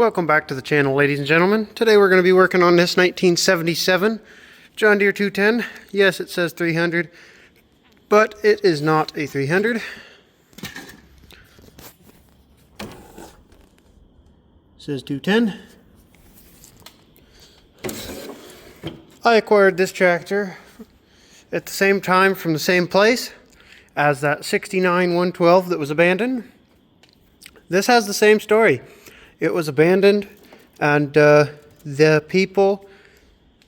Welcome back to the channel, ladies and gentlemen. Today we're going to be working on this 1977 John Deere 210. Yes, it says 300, but it is not a 300. It says 210. I acquired this tractor at the same time from the same place as that 69 112 that was abandoned. This has the same story. It was abandoned, and the people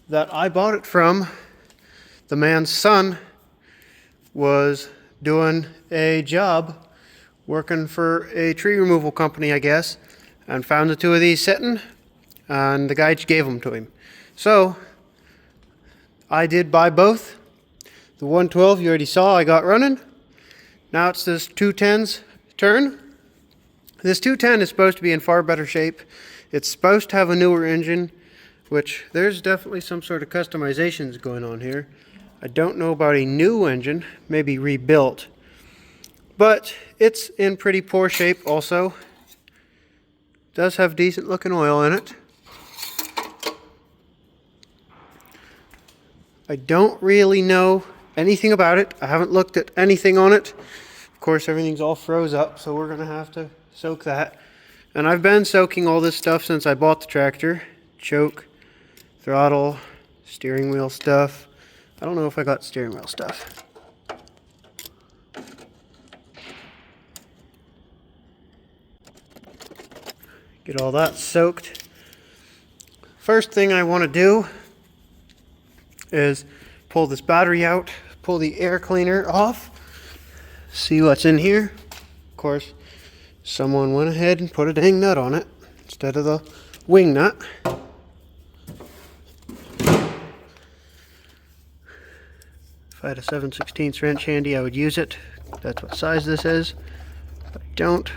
that I bought it from, the man's son, was doing a job working for a tree removal company, I guess, and found the two of these sitting, and the guy gave them to him. So I did buy both. The 112 you already saw I got running. Now it's this 210's turn. This 210 is supposed to be in far better shape. It's supposed to have a newer engine, which there's definitely some sort of customizations going on here. I don't know about a new engine, maybe rebuilt, but it's in pretty poor shape also. It does have decent looking oil in it. I don't really know anything about it. I haven't looked at anything on it. Of course, everything's all froze up, so we're gonna have to soak that. And I've been soaking all this stuff since I bought the tractor. Choke, throttle, steering wheel stuff. I don't know if I got steering wheel stuff. Get all that soaked. First thing I want to do is pull this battery out, pull the air cleaner off, see what's in here. Of course, someone went ahead and put a dang nut on it instead of the wing nut. If I had a 7/16 wrench handy, I would use it. That's what size this is, but I don't.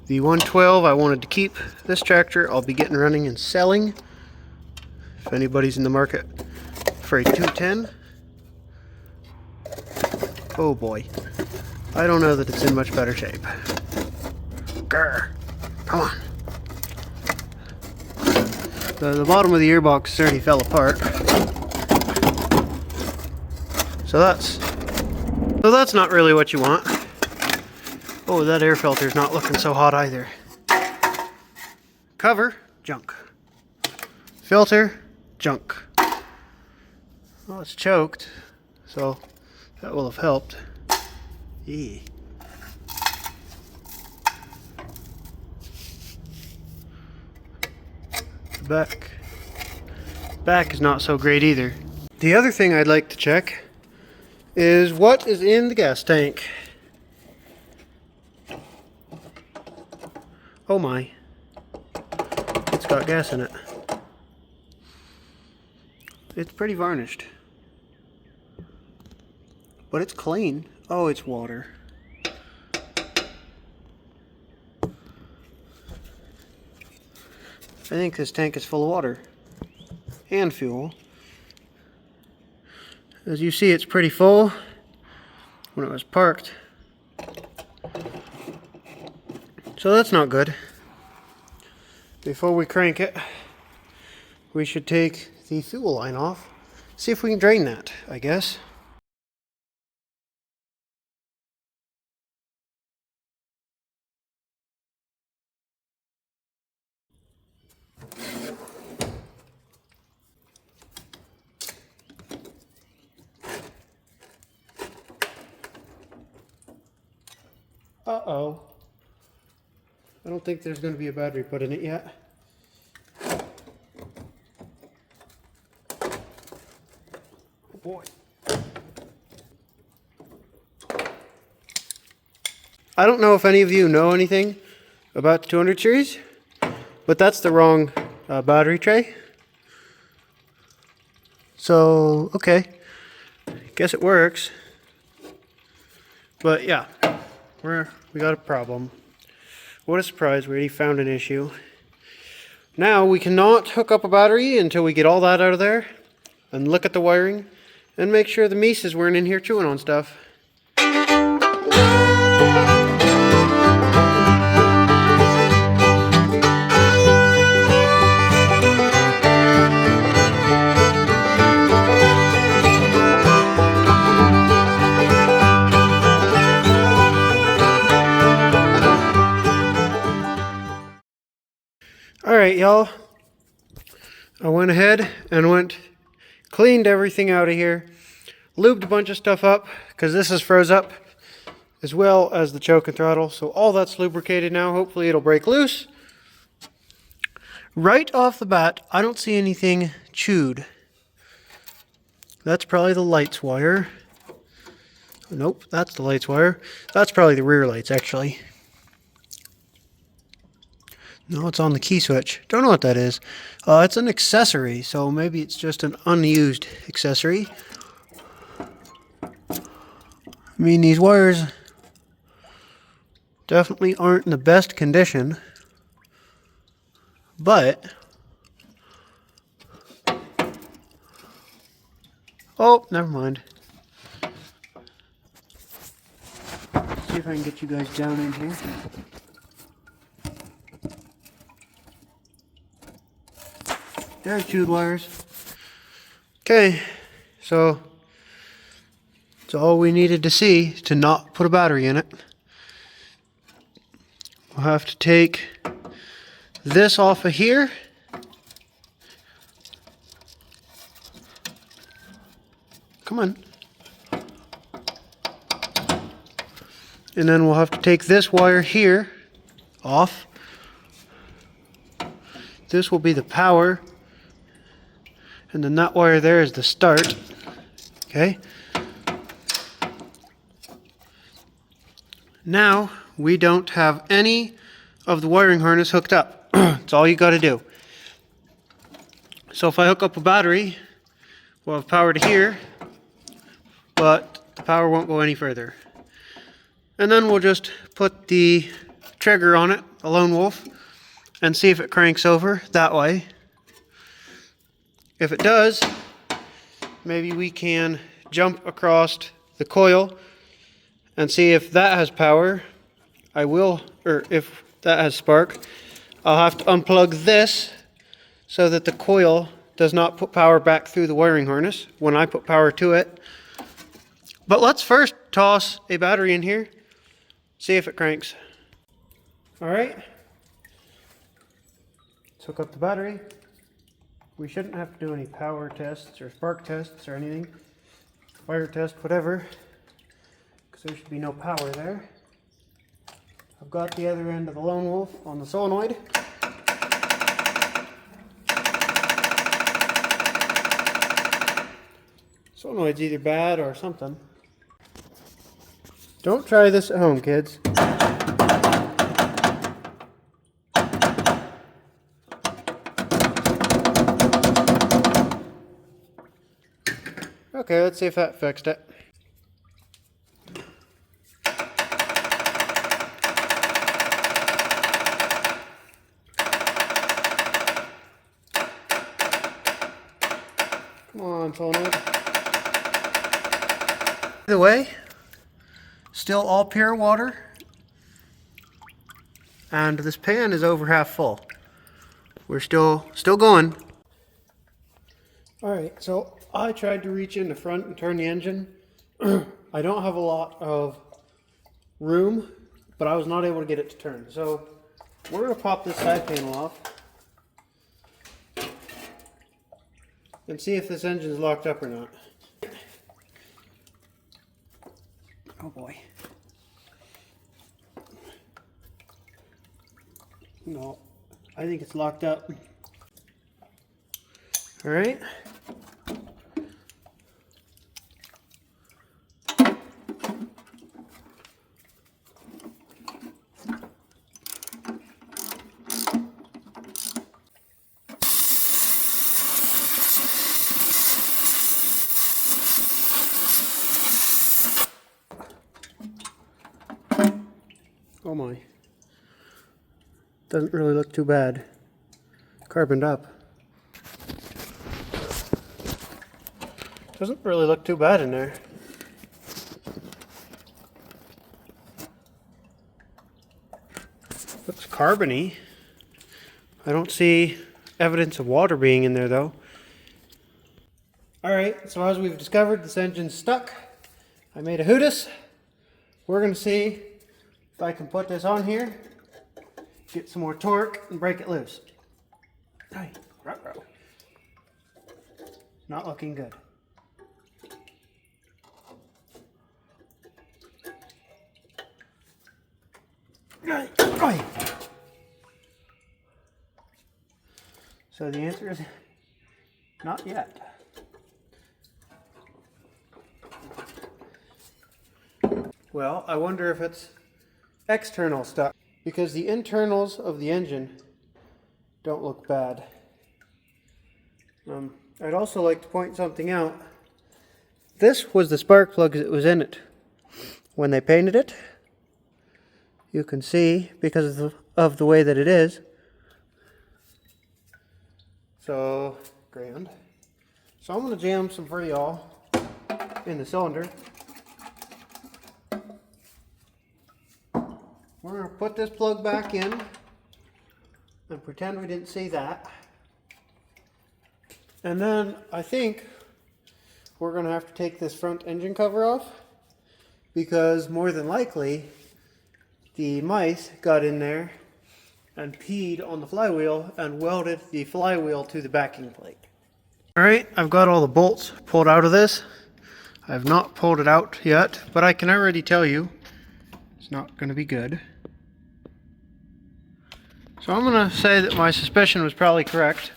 The 112 I wanted to keep. This tractor I'll be getting running and selling. If anybody's in the market for a 210. Oh boy. I don't know that it's in much better shape. Grr. Come on. The bottom of the gearbox already fell apart. So that's not really what you want. Oh, that air filter's not looking so hot either. Cover, junk. Filter, junk. Well, it's choked, so that will have helped. Eee. The back is not so great either. The other thing I'd like to check is what is in the gas tank. Oh my, it's got gas in it. It's pretty varnished, but it's clean. Oh, it's water. I think this tank is full of water and fuel. As you see, it's pretty full when it was parked. So that's not good. Before we crank it, we should take the fuel line off. See if we can drain that, I guess. Uh-oh. I don't think there's going to be a battery put in it yet. Oh boy. I don't know if any of you know anything about the 200 series, but that's the wrong battery tray. So, okay. Guess it works. But yeah, we got a problem. What a surprise, we already found an issue. Now we cannot hook up a battery until we get all that out of there and look at the wiring and make sure the Mises weren't in here chewing on stuff. All right, y'all. I went ahead and cleaned everything out of here, lubed a bunch of stuff up because this is froze up, as well as the choke and throttle. So all that's lubricated now. Hopefully it'll break loose. Right off the bat, I don't see anything chewed. That's probably the lights wire. Nope, that's the lights wire. That's probably the rear lights, actually. No, it's on the key switch. Don't know what that is. It's an accessory, so maybe it's just an unused accessory. I mean, these wires definitely aren't in the best condition, but... Oh, never mind. See if I can get you guys down in here. There's chewed wires. Okay, so it's all we needed to see to not put a battery in it. We'll have to take this off of here. Come on. And then we'll have to take this wire here off. This will be the power. And then that wire there is the start. Okay. Now we don't have any of the wiring harness hooked up. That's all you got to do. So if I hook up a battery, we'll have power to here, but the power won't go any further. And then we'll just put the trigger on it, a lone wolf, and see if it cranks over that way. If it does, maybe we can jump across the coil and see if that has power. If that has spark, I'll have to unplug this so that the coil does not put power back through the wiring harness when I put power to it. But let's first toss a battery in here, see if it cranks. All right, let's hook up the battery. We shouldn't have to do any power tests or spark tests or anything, fire test, whatever, because there should be no power there. I've got the other end of the lone wolf on the solenoid. Solenoid's either bad or something. Don't try this at home, kids. Okay, let's see if that fixed it. Come on, solenoid. Either way, still all pure water. And this pan is over half full. We're still going. Alright, so I tried to reach in the front and turn the engine. I don't have a lot of room, but I was not able to get it to turn. So we're going to pop this side panel off and see if this engine is locked up or not. Oh boy. No, I think it's locked up. All right. Oh my. Doesn't really look too bad. Carboned up. Doesn't really look too bad in there. Looks carbony. I don't see evidence of water being in there though. Alright, so as we've discovered, this engine's stuck. I made a Hootis. We're going to see if I can put this on here, get some more torque, and break it loose. Hey, ruh-roh. Not looking good. So the answer is not yet. Well, I wonder if it's external stuff, because the internals of the engine don't look bad. I'd also like to point something out. This was the spark plug that was in it when they painted it. You can see because of the way that it is. So, grand. So I'm going to jam some for y'all in the cylinder. We're going to put this plug back in and pretend we didn't see that. And then I think we're going to have to take this front engine cover off, because more than likely the mice got in there and peed on the flywheel and welded the flywheel to the backing plate. Alright, I've got all the bolts pulled out of this. I've not pulled it out yet, but I can already tell you it's not going to be good. So I'm going to say that my suspicion was probably correct.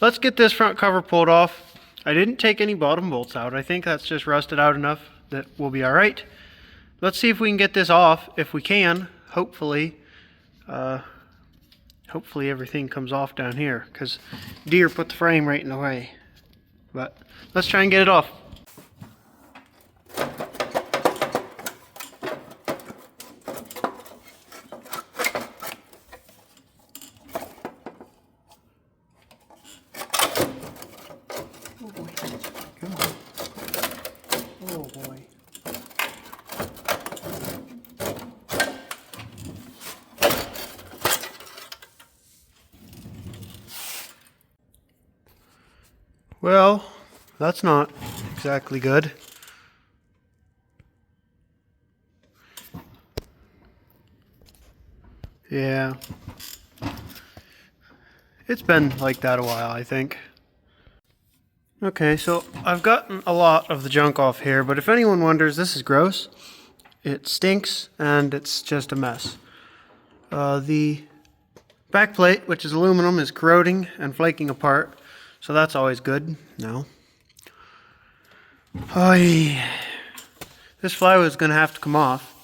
Let's get this front cover pulled off. I didn't take any bottom bolts out. I think that's just rusted out enough that we'll be alright. Let's see if we can get this off. If we can, hopefully everything comes off down here, because deer put the frame right in the way. But let's try and get it off. Oh boy, come on. Oh boy. Well, that's not exactly good. Yeah. It's been like that a while, I think. Okay, so I've gotten a lot of the junk off here, but if anyone wonders, this is gross. It stinks, and it's just a mess. The back plate, which is aluminum, is corroding and flaking apart. So that's always good. No. Oy. This flywheel is going to have to come off.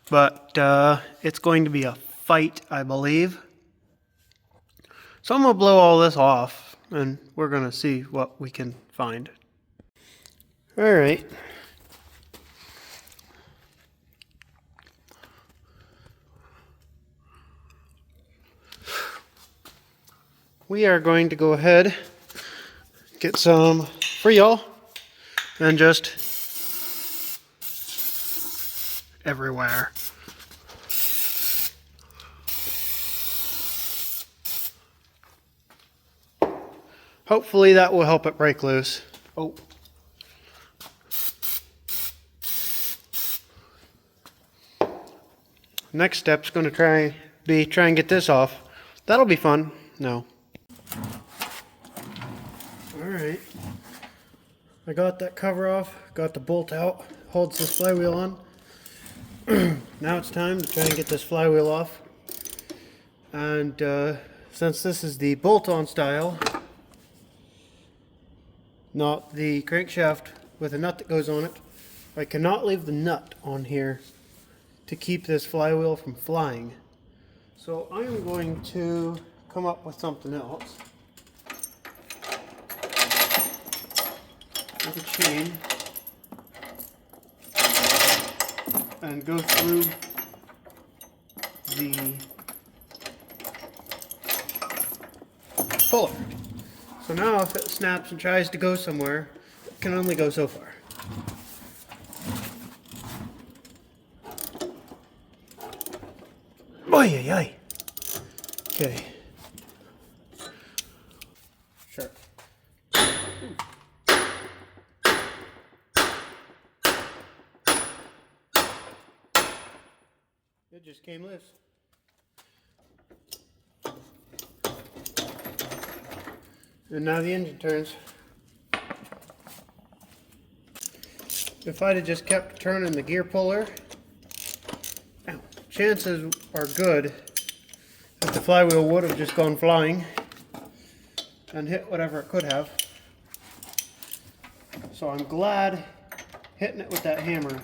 But it's going to be a fight, I believe. So I'm going to blow all this off, and we're going to see what we can find. Alright. We are going to go ahead, get some Freol, and just everywhere. Hopefully that will help it break loose. Oh. Next step's going to try and get this off. That'll be fun. No. Alright, I got that cover off, got the bolt out, holds this flywheel on. Now it's time to try and get this flywheel off. And since this is the bolt-on style, not the crankshaft with a nut that goes on it, I cannot leave the nut on here to keep this flywheel from flying. So I am going to come up with something else. With a chain and go through the puller. So now if it snaps and tries to go somewhere, it can only go so far. Oy, oy, oy. Okay. Sure. It just came loose. And now the engine turns. If I'd have just kept turning the gear puller, chances are good that the flywheel would have just gone flying and hit whatever it could have. So I'm glad hitting it with that hammer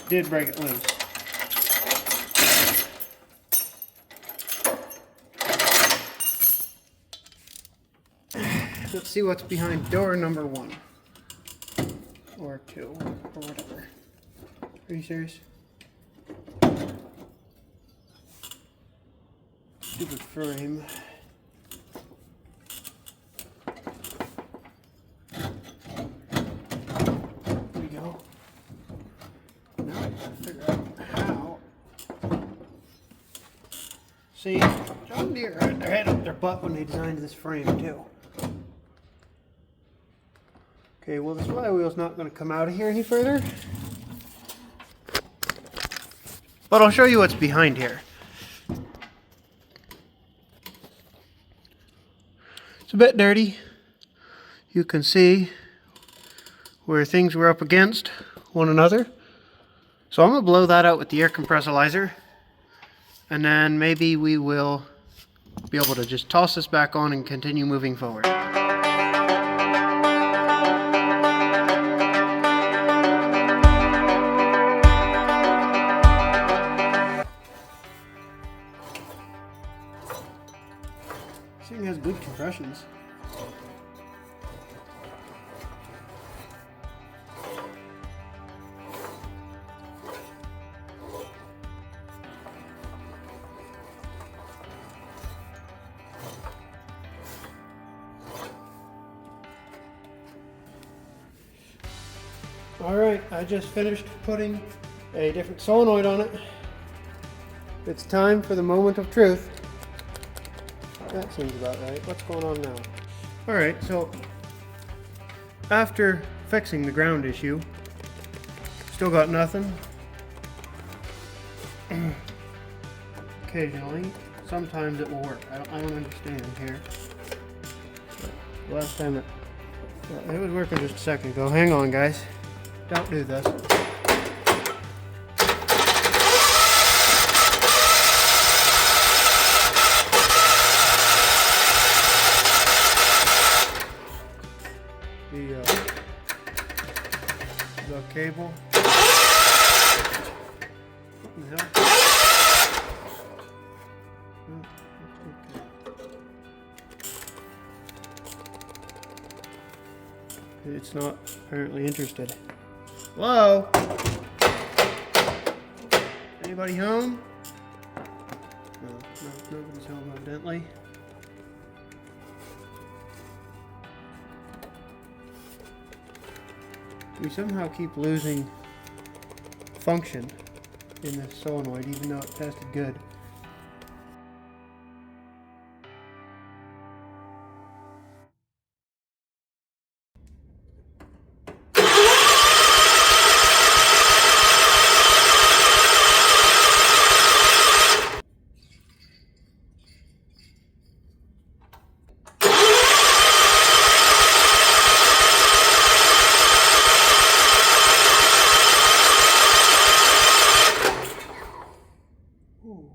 did break it loose. Let's see what's behind door number 1. Or 2, or whatever. Are you serious? Stupid frame. There we go. Now I gotta figure out how. See, John Deere had their head up their butt when they designed this frame too. Okay, well this flywheel's not going to come out of here any further. But I'll show you what's behind here. It's a bit dirty. You can see where things were up against one another. So I'm going to blow that out with the air compressorizer. And then maybe we will be able to just toss this back on and continue moving forward. This thing has good compressions. Alright, I just finished putting a different solenoid on it. It's time for the moment of truth. That seems about right. What's going on now? Alright, so after fixing the ground issue, still got nothing. Occasionally, sometimes it will work. I don't understand here. Last time it was working just a second ago. Hang on, guys. Don't do this. The cable. What the hell? It's not apparently interested. Hello? Anybody home? No, nobody's home evidently. We somehow keep losing function in this solenoid even though it tested good. Ooh.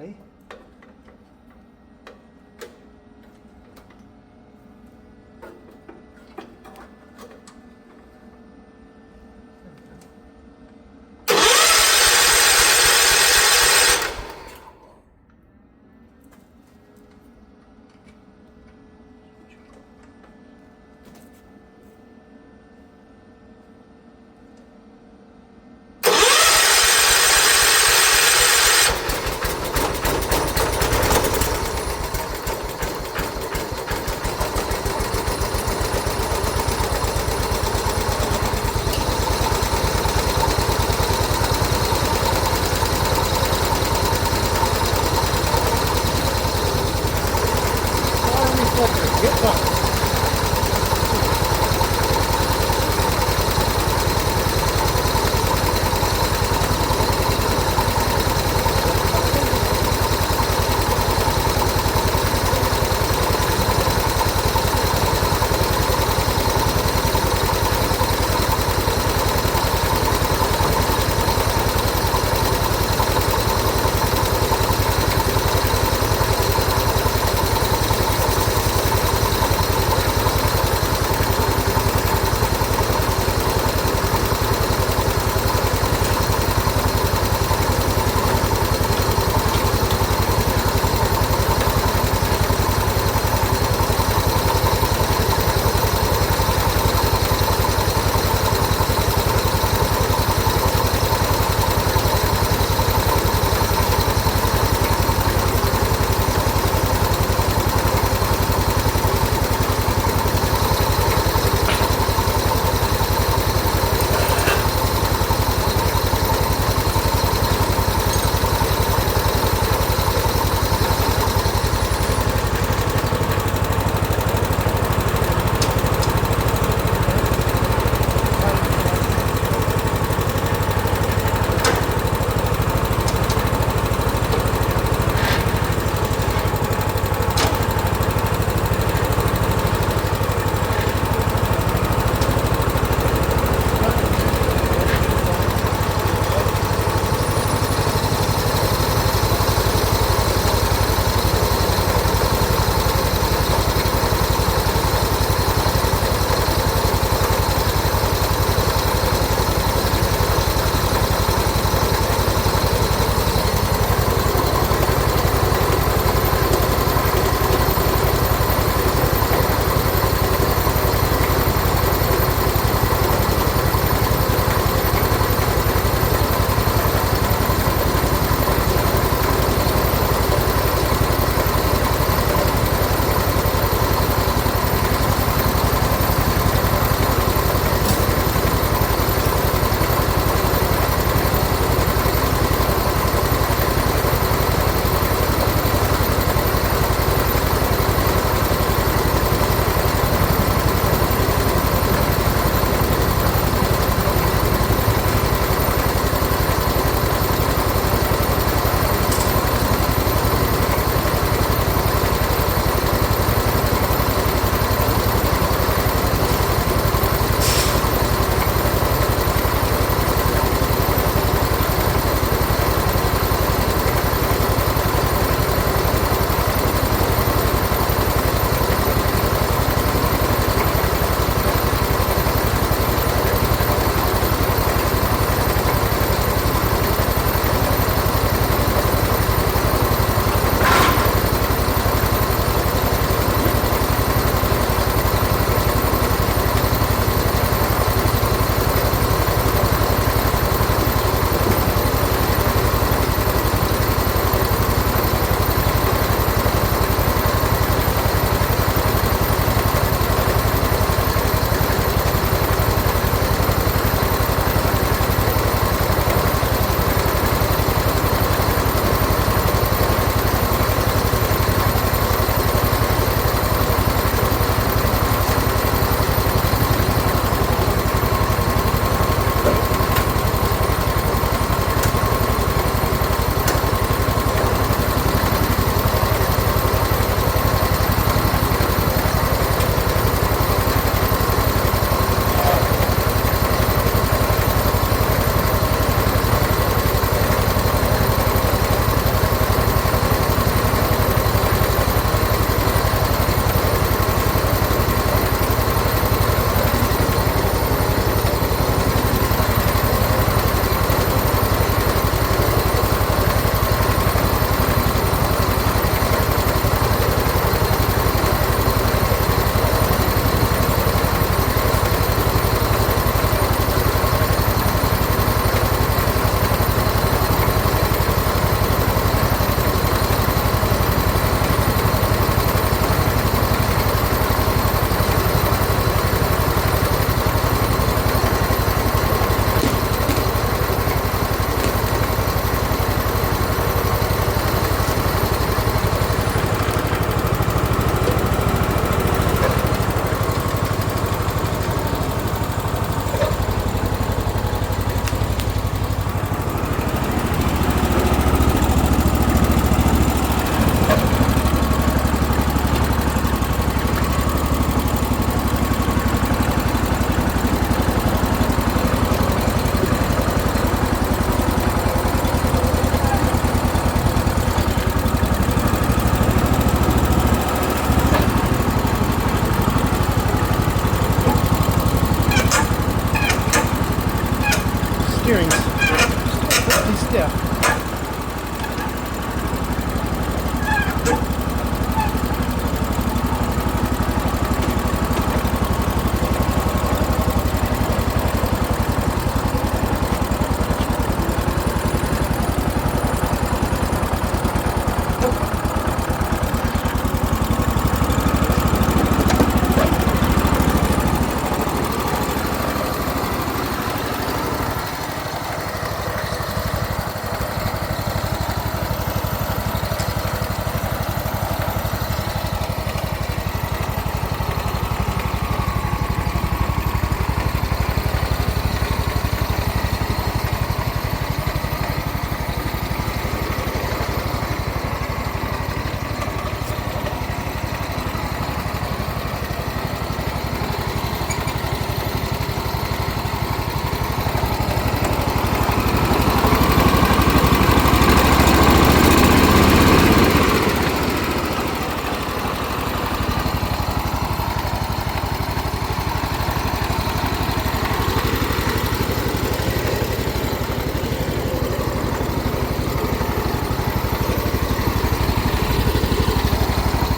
way. Get bumped.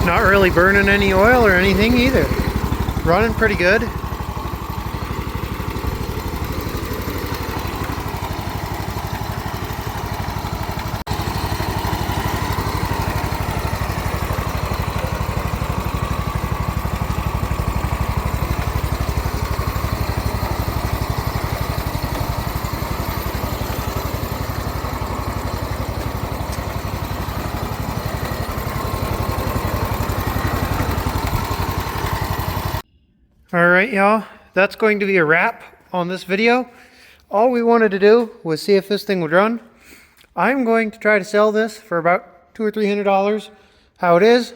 Not really burning any oil or anything either. Running pretty good. Alright y'all, that's going to be a wrap on this video. All we wanted to do was see if this thing would run. I'm going to try to sell this for about $200 or $300. How it is,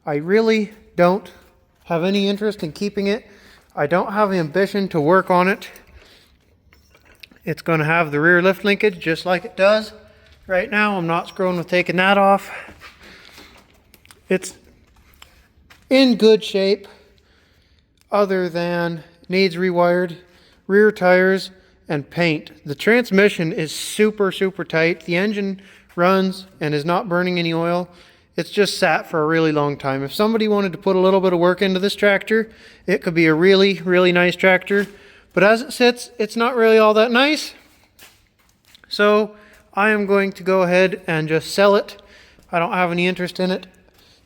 I really don't have any interest in keeping it. I don't have the ambition to work on it. It's going to have the rear lift linkage just like it does right now. I'm not screwing with taking that off. It's in good shape, other than needs rewired, rear tires, and paint. The transmission is super tight. The engine runs and is not burning any oil. It's just sat for a really long time. If somebody wanted to put a little bit of work into this tractor, it could be a really nice tractor. But as it sits, it's not really all that nice. So I am going to go ahead and just sell it. I don't have any interest in it.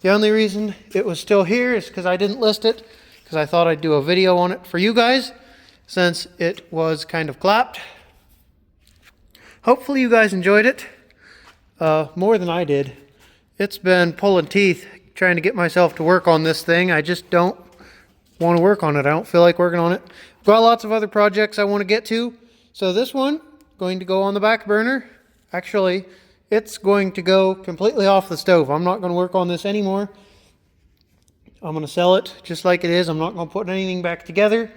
The only reason it was still here is because I didn't list it, because I thought I'd do a video on it for you guys since it was kind of clapped. Hopefully you guys enjoyed it more than I did. It's been pulling teeth trying to get myself to work on this thing. I just don't want to work on it. I don't feel like working on it. I've got lots of other projects I want to get to. So this one going to go on the back burner. Actually, it's going to go completely off the stove. I'm not going to work on this anymore. I'm going to sell it just like it is. I'm not going to put anything back together.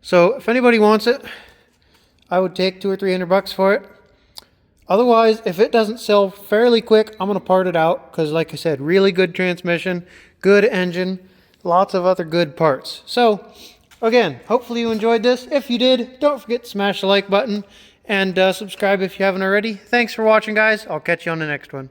So if anybody wants it, I would take $200 or $300 for it. Otherwise, if it doesn't sell fairly quick, I'm going to part it out because, like I said, really good transmission, good engine, lots of other good parts. So again, hopefully you enjoyed this. If you did, don't forget to smash the like button and subscribe if you haven't already. Thanks for watching, guys. I'll catch you on the next one.